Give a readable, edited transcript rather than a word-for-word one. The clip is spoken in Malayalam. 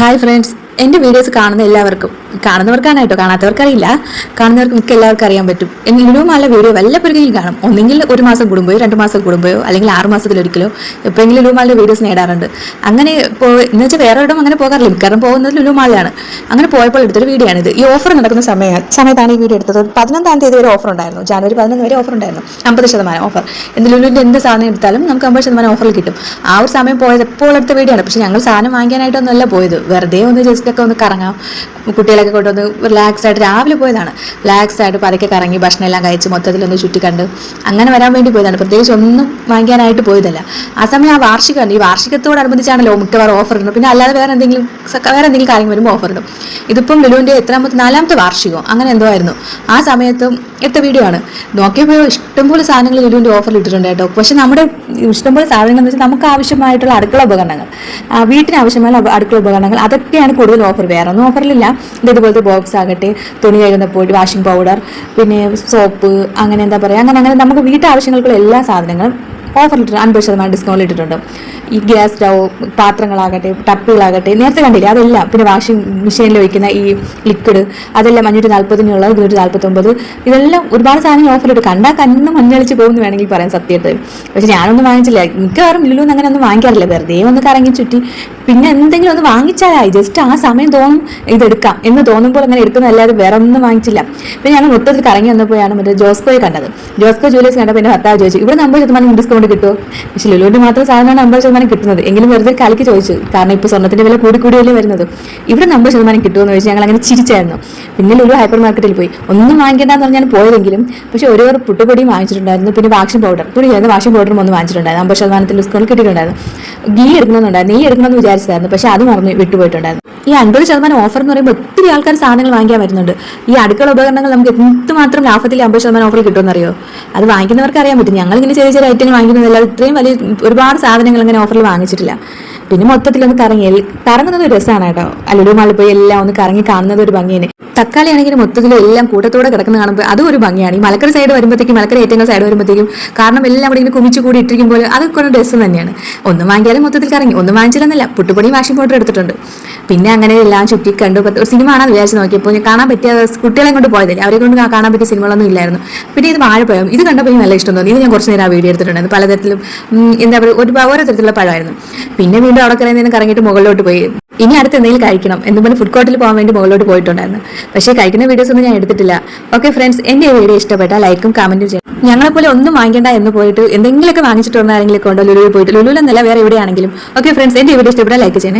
ഹായ് ഫ്രണ്ട്സ്, എൻ്റെ വീഡിയോസ് കാണുന്ന എല്ലാവർക്കും, കാണുന്നവർക്കാണ് കേട്ടോ, കാണാത്തവർക്കറിയില്ല, കാണുന്നവർക്ക് മിക്ക എല്ലാവർക്കും അറിയാൻ പറ്റും. ലുലു മാളിലെ വീഡിയോ വല്ലപ്പോഴെങ്കിലും കാണും. ഒന്നെങ്കിൽ ഒരു മാസം കൂടുമ്പോഴോ 2 മാസം കൂടുമ്പോഴോ അല്ലെങ്കിൽ 6 മാസത്തിലൊരിക്കലോ എപ്പോഴെങ്കിലും ലുലു മാളിലെ വീഡിയോസ് നേടാറുണ്ട്. അങ്ങനെ എന്ന് വെച്ചാൽ വേറെ എവിടെയും അങ്ങനെ പോകാറില്ല, മിക്കവാറും പോകുന്നത് ലുലു മാളിലാണ്. അങ്ങനെ പോയപ്പോൾ എടുത്തൊരു വീഡിയോ ആണിത്. ഈ ഓഫർ നടക്കുന്ന സമയത്താണ് ഈ വീഡിയോ എടുത്തത്. 11-ാം തീയതി വരെ ഓഫർ ഉണ്ടായിരുന്നു, ജനുവരി 11 വരെ ഓഫർ ഉണ്ടായിരുന്നു. 50% ഓഫർ. ലുലുവിൻ്റെ എന്ത് സാധനം എടുത്താലും നമുക്ക് 50% ഓഫറിൽ കിട്ടും. ആ ഒരു സമയം പോയത് എപ്പോൾ എടുത്ത വീഡിയോ ആണ്. പക്ഷെ ഞങ്ങൾ സാധനം വാങ്ങിക്കാനായിട്ടൊന്നുമല്ല പോയത്, വെറുതെ ഒന്ന് ജസ്റ്റ് ഒക്കെ ഒന്ന് കറങ്ങാം, കുട്ടികളൊക്കെ കൊണ്ടുവന്ന് റിലാക്സ് ആയിട്ട് രാവിലെ പോയതാണ്. റിലാക്സ് ആയിട്ട് പതുക്കെ കറങ്ങി ഭക്ഷണം എല്ലാം കഴിച്ച് മൊത്തത്തിലൊന്ന് ചുറ്റിക്കണ്ട് അങ്ങനെ വരാൻ വേണ്ടി പോയതാണ്. പ്രത്യേകിച്ച് ഒന്നും വാങ്ങിക്കാനായിട്ട് പോയതല്ല. ആ സമയം ആ വാർഷികമാണ്, ഈ വാർഷികത്തോടനുബന്ധിച്ചാണല്ലോ മിക്കവാറും ഓഫർ ഇടുന്നത്. പിന്നെ അല്ലാതെ വേറെ എന്തെങ്കിലും കാര്യങ്ങൾ വരുമ്പോൾ ഓഫർ ഇടും. ഇതിപ്പം ലുലുവിൻ്റെ 4ാമത്തെ വാർഷികമോ അങ്ങനെ എന്തോ ആയിരുന്നു. ആ സമയത്തും എടുത്ത വീഡിയോ ആണ്. നോക്കിയപ്പോൾ ഇഷ്ടംപോലെ സാധനങ്ങൾ ലുലുവിൻ്റെ ഓഫറിൽ ഇട്ടിട്ടുണ്ട് കേട്ടോ. പക്ഷെ നമ്മുടെ ഇഷ്ടംപോലെ സാധനങ്ങൾ എന്ന് വെച്ചാൽ നമുക്ക് ആവശ്യമായിട്ടുള്ള അടുക്കള ഉപകരണങ്ങൾ, വീട്ടിന് ആവശ്യമായ അടുക്കള ഉപകരണങ്ങൾ, അതൊക്കെയാണ് കൂടുതൽ ഓഫർ. വേറെ ഒന്നും ഓഫറിലില്ല. ഇതുപോലത്തെ ബോക്സ് ആകട്ടെ, തുണി കഴുകുന്ന പൊടി, വാഷിംഗ് പൗഡർ, പിന്നെ സോപ്പ്, അങ്ങനെ എന്താ പറയുക, അങ്ങനെ നമുക്ക് വീട്ടാവശ്യങ്ങൾക്കുള്ള എല്ലാ സാധനങ്ങളും ഓഫറിലിട്ട് 50% ഡിസ്കൗണ്ടിൽ ഇട്ടിട്ടുണ്ട്. ഈ ഗ്യാസ് സ്റ്റൗ, പാത്രങ്ങളാകട്ടെ, ടപ്പുകളാകട്ടെ, നേരത്തെ കണ്ടില്ലേ അതെല്ലാം. പിന്നെ വാഷിംഗ് മെഷീനിൽ ഒഴിക്കുന്ന ഈ ലിക്വിഡ്, അതെല്ലാം 540 249. ഇതെല്ലാം ഒരുപാട് സാധനങ്ങൾ ഓഫറിലിട്ട് കണ്ടാൽ കണ്ണ് മഞ്ഞളിച്ച് പോകുന്നു വേണമെങ്കിൽ പറയാൻ സത്യമായിട്ട്. പക്ഷെ ഞാനൊന്നും വാങ്ങിച്ചില്ല. മിക്കവാറും ലുലുന്ന് അങ്ങനെ ഒന്നും വാങ്ങിക്കാറില്ല. വെറുതെ ഒന്ന് കറങ്ങി ചുറ്റി പിന്നെ എന്തെങ്കിലും ഒന്ന് വാങ്ങിച്ചാലായി. ജസ്റ്റ് ആ സമയം തോന്നും ഇതെടുക്കാം എന്ന് തോന്നുമ്പോൾ അങ്ങനെ എടുക്കുന്നതല്ലാതെ വേറെ ഒന്നും വാങ്ങിച്ചില്ല. പിന്നെ ഞങ്ങൾ മൊത്തത്തിൽ കറങ്ങി വന്നപ്പോഴാണ് മറ്റേ ജോസ്കോയെ കണ്ടത്. ജോസ്കോ ജ്വല്ലേഴ്സ് കണ്ടപ്പോൾ എൻ്റെ ഭർത്താവ് ചോദിച്ചു, ഇവിടെ 50% ഡിസ്കൗണ്ട് കിട്ടുമോ? പക്ഷെ ലുലുവിൻ്റെ മാത്രം സാധനമാണ് 50% കിട്ടുന്നത്. എങ്കിലും വെറുതെ കളിക്ക് ചോദിച്ചു, കാരണം ഇപ്പോൾ സ്വർണ്ണത്തിൻ്റെ വില കൂടിയല്ലേ വരുന്നത്. ഇവിടെ 50% കിട്ടുമെന്ന് ചോദിച്ചു. ഞങ്ങൾ അങ്ങനെ ചിരിച്ചായിരുന്നു. പിന്നെ ലുലു ഹൈപ്പർ മാർക്കറ്റിൽ പോയി. ഒന്നും വാങ്ങിക്കേണ്ടെന്ന് പറഞ്ഞാൽ പോയതെങ്കിലും പക്ഷേ ഒരു പുട്ടുപൊടിയും വാങ്ങിച്ചിട്ടുണ്ടായിരുന്നു. പിന്നെ വാഷിംഗ് പൗഡർ, തുണി ചെയ്യുന്ന വാഷിംഗ് പൗഡറും ഒന്ന് വാങ്ങിച്ചിട്ടുണ്ടായിരുന്നു. 50% ഡിസ്കൗണ്ട് കിട്ടിയിട്ടുണ്ടായിരുന്നു. ഗീ എടുക്കണമെന്നുണ്ടായിരുന്നു, നെയ്യ് എടുക്കണമെന്ന് വിചാരിച്ചായിരുന്നു. പക്ഷെ അത് മറന്ന് വിട്ടുപോയിട്ടുണ്ടായിരുന്നു. ഈ 50% ഓഫർ എന്ന് പറയുമ്പോൾ ഒത്തിരി ആൾക്കാർ സാധനങ്ങൾ വാങ്ങിക്കാൻ വരുന്നുണ്ട്. ഈ അടുക്കള ഉപകരണങ്ങൾ നമുക്ക് എന്തുമാത്രം ലാഭത്തിൽ 50% ഓഫർ കിട്ടുമെന്നറിയോ? അത് വാങ്ങിക്കുന്നവർക്ക് അറിയാൻ പറ്റും. ഞങ്ങളിങ്ങനെ ചെറിയ ചെറിയ ഐറ്റങ്ങൾ വാങ്ങിക്കുന്നതല്ലാതെ ഇത്രയും വലിയ ഒരുപാട് സാധനങ്ങൾ ഇങ്ങനെ ഓഫറിൽ വാങ്ങിച്ചിട്ടില്ല. പിന്നെ മൊത്തത്തിലൊന്ന് കറങ്ങുന്നത് ഒരു രസമാണ് കേട്ടോ. ലുലു മാളിൽ പോയി എല്ലാം ഒന്ന് കറങ്ങി കാണുന്നത് ഒരു ഭംഗിയാണ്. തക്കാളി ആണെങ്കിൽ മൊത്തത്തിൽ എല്ലാം കൂട്ടത്തോടെ കിടക്കുന്ന കാണുമ്പോൾ അതും ഒരു ഭംഗിയാണ്. ഈ മലക്കര സൈഡ് വരുമ്പോഴത്തേക്കും, മലക്കര ഏറ്റവും സൈഡ് വരുമ്പോഴത്തേക്കും, കാരണം എല്ലാം കൂടി ഇങ്ങനെ കുമിച്ചു കൂടി ഇട്ടിരിക്കുമ്പോൾ അതൊക്കെ ഒരു രസം തന്നെയാണ്. ഒന്നും വാങ്ങിയാലും മൊത്തത്തിൽ കറങ്ങി. ഒന്നും വാങ്ങിച്ചില്ലെന്നല്ല, പുട്ടുപൊടിയും വാഷിംഗ് പൗഡർ എടുത്തിട്ടുണ്ട്. പിന്നെ അങ്ങനെ എല്ലാം ചുറ്റി കണ്ടു. ഒരു സിനിമ ആണെന്ന് വിചാരിച്ച് നോക്കിയപ്പോൾ കാണാൻ പറ്റിയ, കുട്ടികളെ കൊണ്ട് പോയതില്ല, അവരെ കൊണ്ട് കാണാൻ പറ്റിയ സിനിമകളൊന്നും ഇല്ലായിരുന്നു. പിന്നെ ഇത് വാഴപ്പഴം, ഇത് കണ്ടപ്പോൾ നല്ല ഇഷ്ടം തോന്നി. ഇത് ഞാൻ കുറച്ച് നേരം ആ വീഡിയോ എടുത്തിട്ടുണ്ടായിരുന്നു. പലതരത്തിലും എന്താ പറയുക, ഓരോ തരത്തിലുള്ള പഴമായിരുന്നു. പിന്നെ വീണ്ടും അവിടെ കറങ്ങി കറങ്ങിയിട്ട് മുകളിലോട്ട് പോയി. ഇനി അടുത്ത് എന്തെങ്കിലും കഴിക്കണം എന്ന് പറഞ്ഞ് ഫുഡ് കോർട്ടിൽ പോകാൻ വേണ്ടി മുകളിലോട്ട് പോയിട്ടുണ്ടായിരുന്നു. പക്ഷേ കഴിക്കുന്ന വീഡിയോസ് ഒന്നും ഞാൻ എടുത്തിട്ടില്ല. ഓക്കെ ഫ്രണ്ട്സ്, എൻ്റെ ഈ വീഡിയോ ഇഷ്ടപ്പെട്ടാൽ ലൈക്കും കമന്റും ചെയ്യണം. ഞങ്ങളെപ്പോലെ ഒന്നും വാങ്ങിക്കേണ്ട എന്ന് പോയിട്ട് എന്തെങ്കിലുമൊക്കെ വാങ്ങിച്ചിട്ട് വന്ന ആരെങ്കിലും ഉണ്ടോ ലുലുവിൽ പോയിട്ട്? ലുലുവിലെന്നല്ല, വേറെ എവിടെയാണെങ്കിലും. ഓക്കെ ഫ്രണ്ട്സ്, എൻ്റെ വീഡിയോ ഇഷ്ടപ്പെട്ടാൽ ലൈക്ക് ചെയ്യണേ.